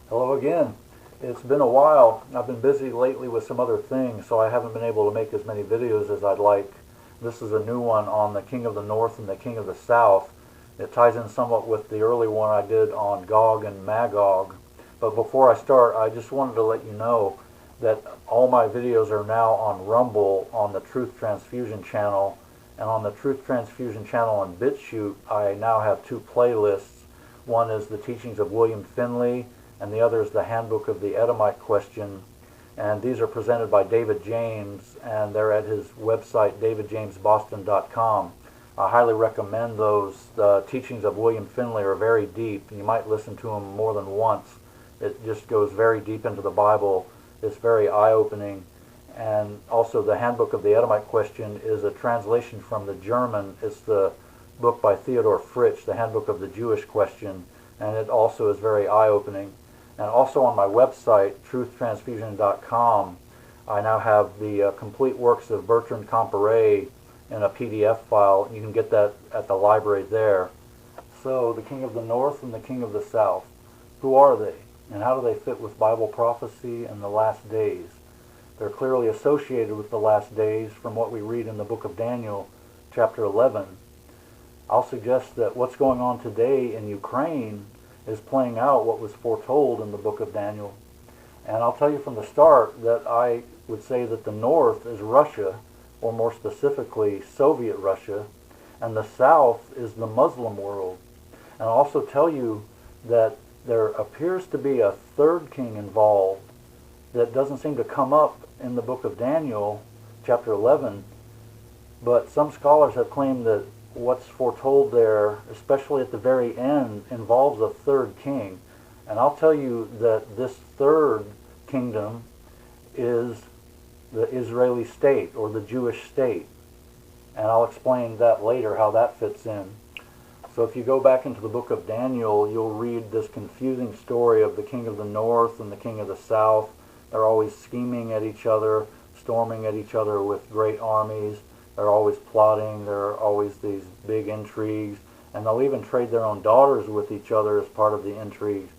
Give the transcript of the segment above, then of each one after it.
Hello again. It's been a while. I've been busy lately with some other things, so I haven't been able to make as many videos as I'd like. This is a new one on the King of the North and the King of the South. It ties in somewhat with the early one I did on Gog and Magog. But before I start, I just wanted to let you know that all my videos are now on Rumble on the Truth Transfusion channel. And on the Truth Transfusion channel on BitChute, I now have two playlists. One is the teachings of William Finley, and the other is the Handbook of the Edomite Question. And these are presented by David James, and they're at his website, davidjamesboston.com. I highly recommend those. The teachings of William Finley are very deep. You might listen to them more than once. It just goes very deep into the Bible. It's very eye-opening. And also the Handbook of the Edomite Question is a translation from the German. It's the book by Theodor Fritsch, the Handbook of the Jewish Question, and it also is very eye-opening. And also on my website, truthtransfusion.com, I now have the complete works of Bertrand Comparet in a PDF file. You can get that at the library there. So, the King of the North and the King of the South. Who are they? And how do they fit with Bible prophecy and the last days? They're clearly associated with the last days from what we read in the book of Daniel, chapter 11. I'll suggest that what's going on today in Ukraine is playing out what was foretold in the book of Daniel. And I'll tell you from the start that I would say that the North is Russia, or more specifically Soviet Russia, and the South is the Muslim world. And I'll also tell you that there appears to be a third king involved that doesn't seem to come up in the book of Daniel, chapter 11, but some scholars have claimed that what's foretold there, especially at the very end, involves a third king. And I'll tell you that this third kingdom is the Israeli state, or the Jewish state. And I'll explain that later, how that fits in. So if you go back into the book of Daniel, you'll read this confusing story of the king of the north and the king of the south. They're always scheming at each other, storming at each other with great armies. They're always plotting. There are always these big intrigues. And they'll even trade their own daughters with each other as part of the intrigues.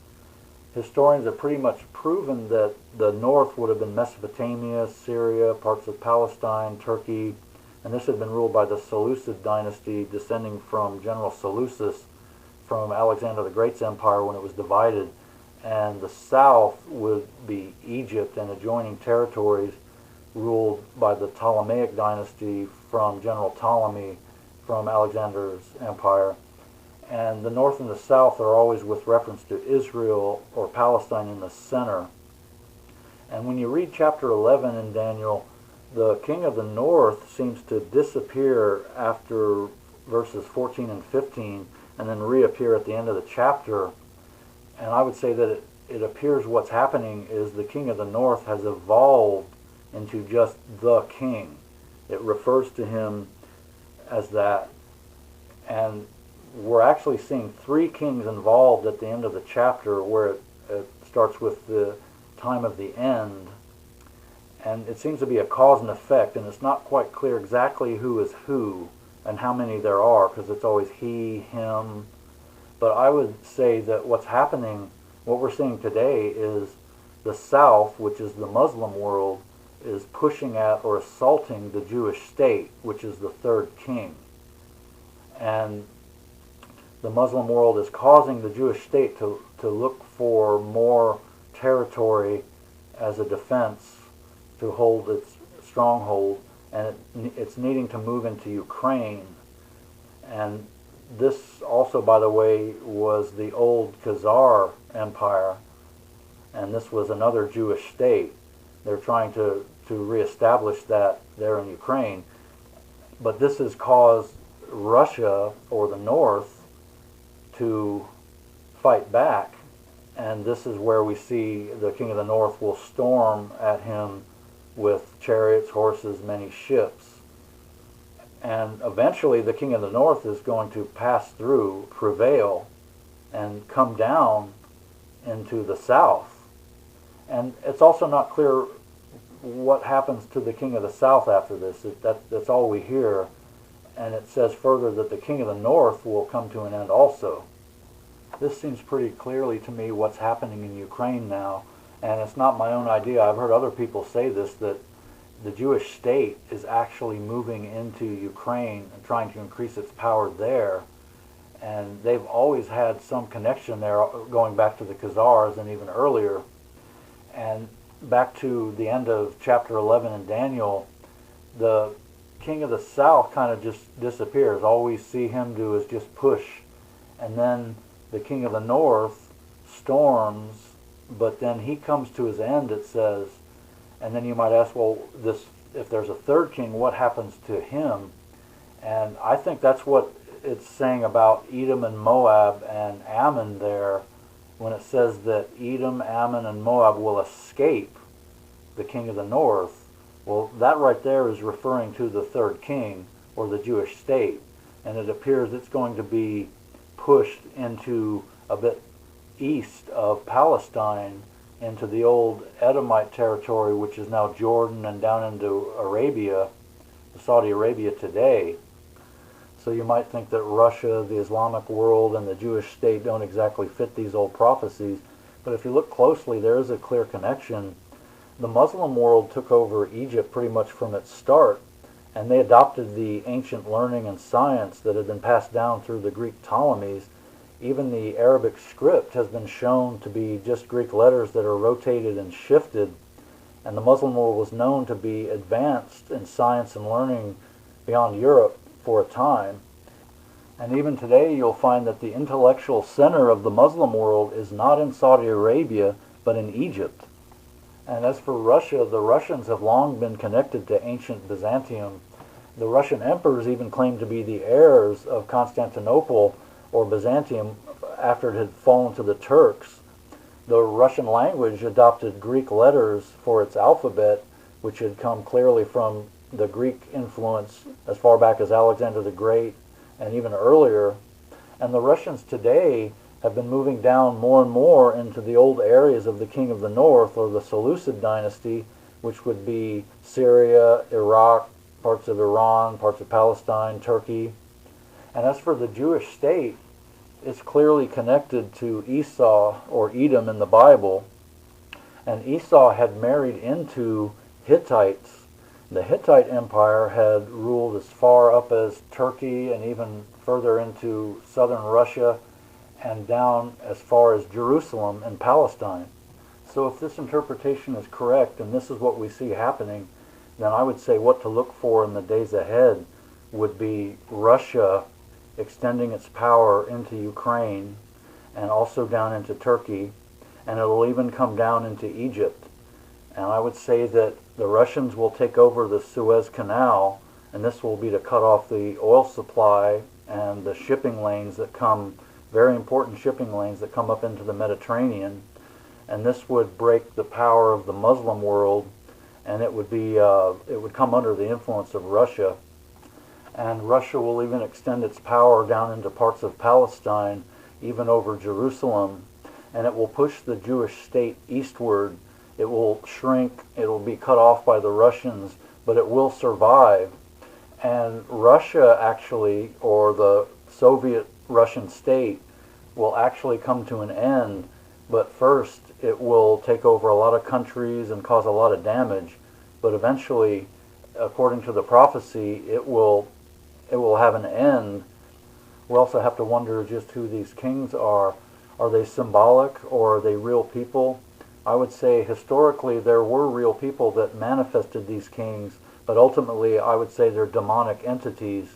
Historians have pretty much proven that the north would have been Mesopotamia, Syria, parts of Palestine, Turkey, and this had been ruled by the Seleucid dynasty, descending from General Seleucus from Alexander the Great's empire when it was divided. And the south would be Egypt and adjoining territories ruled by the Ptolemaic dynasty from General Ptolemy from Alexander's empire. And the north and the south are always with reference to Israel or Palestine in the center. And when you read chapter 11 in Daniel, the king of the north seems to disappear after verses 14 and 15 and then reappear at the end of the chapter. And I would say that it appears what's happening is the king of the north has evolved into just the king. It refers to him as that. And we're actually seeing three kings involved at the end of the chapter, where it starts with the time of the end. And it seems to be a cause and effect, and it's not quite clear exactly who is who and how many there are, because it's always he, him. But I would say that what's happening, what we're seeing today, is the South, which is the Muslim world, is pushing at or assaulting the Jewish state, which is the third king. And the Muslim world is causing the Jewish state to look for more territory as a defense to hold its stronghold, and it's needing to move into Ukraine. And this also, by the way, was the old Khazar Empire, and this was another Jewish state. They're trying to reestablish that there in Ukraine. But this has caused Russia, or the North, to fight back. And this is where we see the king of the North will storm at him with chariots, horses, many ships. And eventually the king of the North is going to pass through, prevail, and come down into the south. And it's also not clear what happens to the king of the south after this. That's all we hear. And it says further that the king of the north will come to an end also. This seems pretty clearly to me what's happening in Ukraine now, and it's not my own idea. I've heard other people say this, that the Jewish state is actually moving into Ukraine and trying to increase its power there. And they've always had some connection there, going back to the Khazars and even earlier. And back to the end of chapter 11 in Daniel, the king of the south kind of just disappears. All we see him do is just push. And then the king of the north storms, but then he comes to his end, it says. And then you might ask, well, if there's a third king, what happens to him? And I think that's what it's saying about Edom and Moab and Ammon there, when it says that Edom, Ammon, and Moab will escape the king of the north. Well, that right there is referring to the third king, or the Jewish state. And it appears it's going to be pushed into a bit east of Palestine, into the old Edomite territory, which is now Jordan, and down into Arabia, Saudi Arabia today. So you might think that Russia, the Islamic world, and the Jewish state don't exactly fit these old prophecies. But if you look closely, there is a clear connection. The Muslim world took over Egypt pretty much from its start, and they adopted the ancient learning and science that had been passed down through the Greek Ptolemies. Even the Arabic script has been shown to be just Greek letters that are rotated and shifted. And the Muslim world was known to be advanced in science and learning beyond Europe for a time. And even today you'll find that the intellectual center of the Muslim world is not in Saudi Arabia, but in Egypt. And as for Russia, the Russians have long been connected to ancient Byzantium. The Russian emperors even claimed to be the heirs of Constantinople or Byzantium after it had fallen to the Turks. The Russian language adopted Greek letters for its alphabet, which had come clearly from the Greek influence as far back as Alexander the Great and even earlier. And the Russians today have been moving down more and more into the old areas of the King of the North, or the Seleucid dynasty, which would be Syria, Iraq, parts of Iran, parts of Palestine, Turkey. And as for the Jewish state, it's clearly connected to Esau, or Edom, in the Bible. And Esau had married into Hittites. The Hittite Empire had ruled as far up as Turkey and even further into southern Russia and down as far as Jerusalem and Palestine. So if this interpretation is correct, and this is what we see happening, then I would say what to look for in the days ahead would be Russia extending its power into Ukraine and also down into Turkey, and it'll even come down into Egypt. And I would say that the Russians will take over the Suez Canal, and this will be to cut off the oil supply and the shipping lanes that come, very important shipping lanes that come up into the Mediterranean. And this would break the power of the Muslim world, and it would come under the influence of Russia. And Russia will even extend its power down into parts of Palestine, even over Jerusalem, and it will push the Jewish state eastward. It will shrink, it will be cut off by the Russians, but it will survive. And Russia actually, or the Soviet Russian state, will actually come to an end, but first it will take over a lot of countries and cause a lot of damage. But eventually, according to the prophecy, it will have an end. We also have to wonder just who these kings are. Are they symbolic, or are they real people? I would say historically there were real people that manifested these kings, but ultimately I would say they're demonic entities.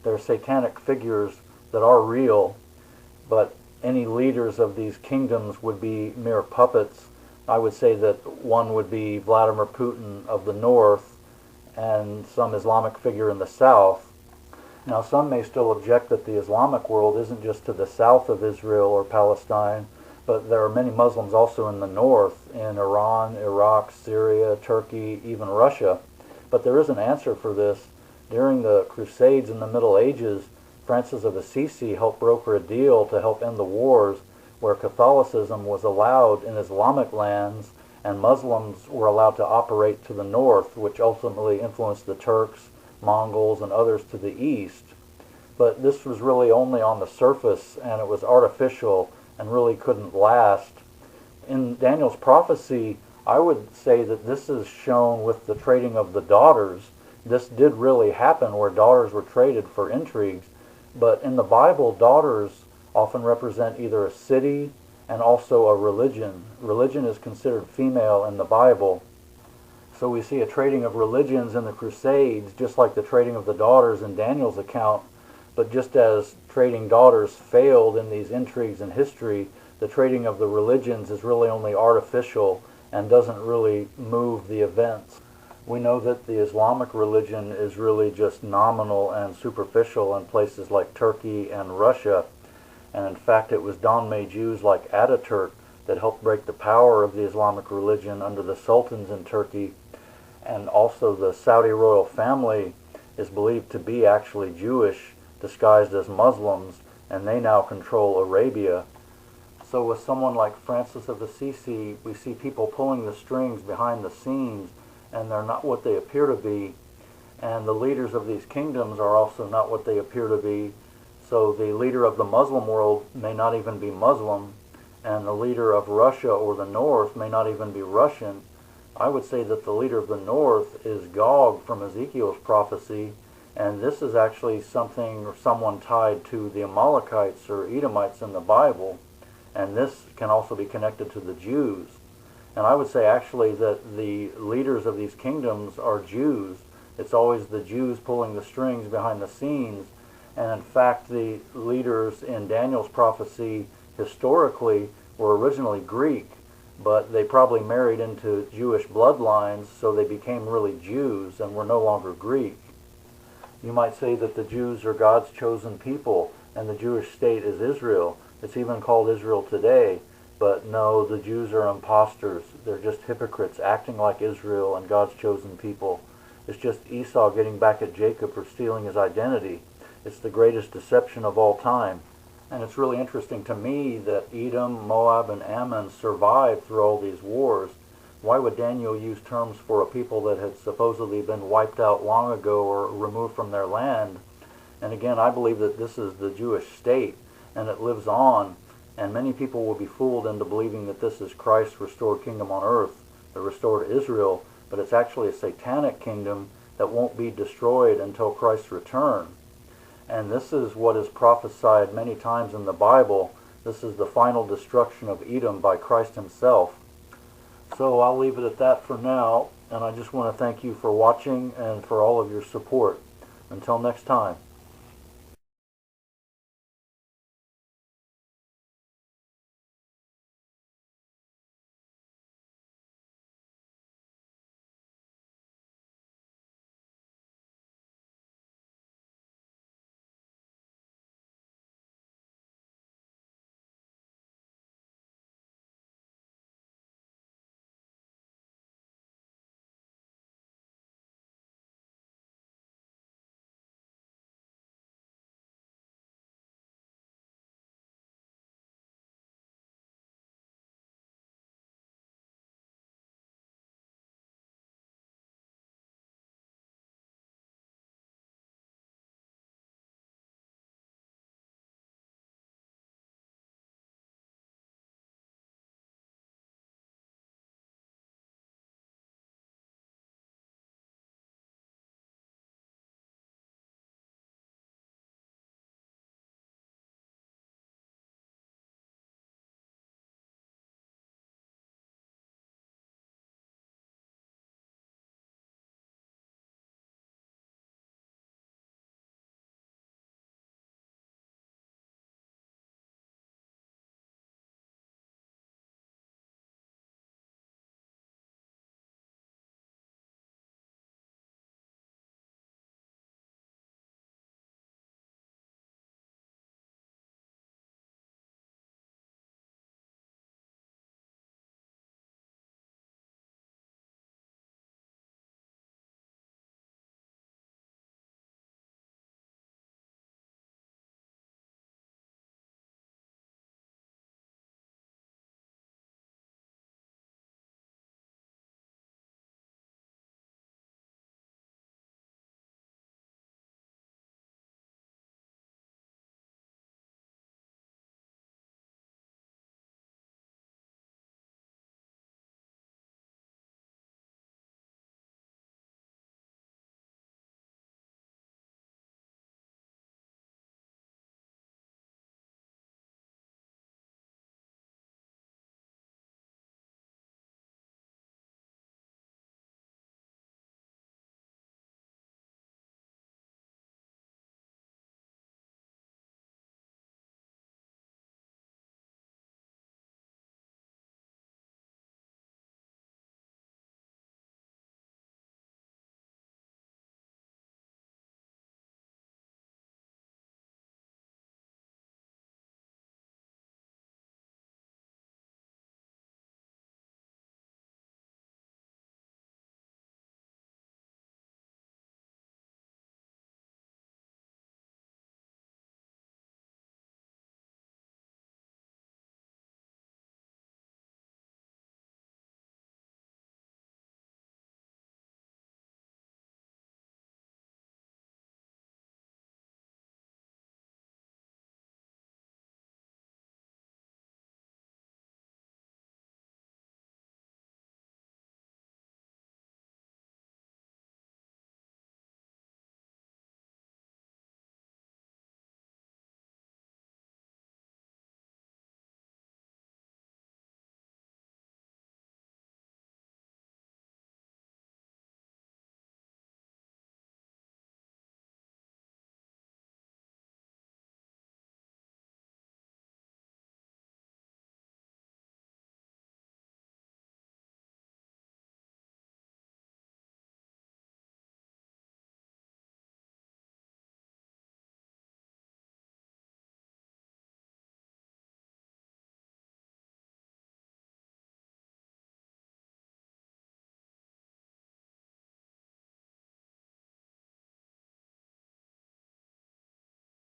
They're satanic figures that are real, but any leaders of these kingdoms would be mere puppets. I would say that one would be Vladimir Putin of the north and some Islamic figure in the south. Now, some may still object that the Islamic world isn't just to the south of Israel or Palestine, but there are many Muslims also in the north, in Iran, Iraq, Syria, Turkey, even Russia. But there is an answer for this. During the Crusades in the Middle Ages, Francis of Assisi helped broker a deal to help end the wars, where Catholicism was allowed in Islamic lands and Muslims were allowed to operate to the north, which ultimately influenced the Turks, Mongols, and others to the east. But this was really only on the surface, and it was artificial, and really couldn't last. In Daniel's prophecy, I would say that this is shown with the trading of the daughters. This did really happen where daughters were traded for intrigues, but in the Bible, daughters often represent either a city and also a religion. Religion is considered female in the Bible. So we see a trading of religions in the Crusades, just like the trading of the daughters in Daniel's account. But just as trading daughters failed in these intrigues in history, the trading of the religions is really only artificial and doesn't really move the events. We know that the Islamic religion is really just nominal and superficial in places like Turkey and Russia. And in fact, it was Don-May Jews like Ataturk that helped break the power of the Islamic religion under the sultans in Turkey. And also the Saudi royal family is believed to be actually Jewish, disguised as Muslims, and they now control Arabia. So with someone like Francis of Assisi, we see people pulling the strings behind the scenes, and they're not what they appear to be. And the leaders of these kingdoms are also not what they appear to be. So the leader of the Muslim world may not even be Muslim, and the leader of Russia or the North may not even be Russian. I would say that the leader of the North is Gog from Ezekiel's prophecy, and this is actually something or someone tied to the Amalekites or Edomites in the Bible, and this can also be connected to the Jews. And I would say actually that the leaders of these kingdoms are Jews. It's always the Jews pulling the strings behind the scenes, and in fact the leaders in Daniel's prophecy historically were originally Greek, but they probably married into Jewish bloodlines, so they became really Jews and were no longer Greek. You might say that the Jews are God's chosen people, and the Jewish state is Israel. It's even called Israel today, but no, the Jews are imposters. They're just hypocrites acting like Israel and God's chosen people. It's just Esau getting back at Jacob for stealing his identity. It's the greatest deception of all time. And it's really interesting to me that Edom, Moab, and Ammon survived through all these wars. Why would Daniel use terms for a people that had supposedly been wiped out long ago or removed from their land? And again, I believe that this is the Jewish state, and it lives on, and many people will be fooled into believing that this is Christ's restored kingdom on earth, the restored Israel, but it's actually a satanic kingdom that won't be destroyed until Christ's return. And this is what is prophesied many times in the Bible. This is the final destruction of Edom by Christ himself. So I'll leave it at that for now, and I just want to thank you for watching and for all of your support. Until next time.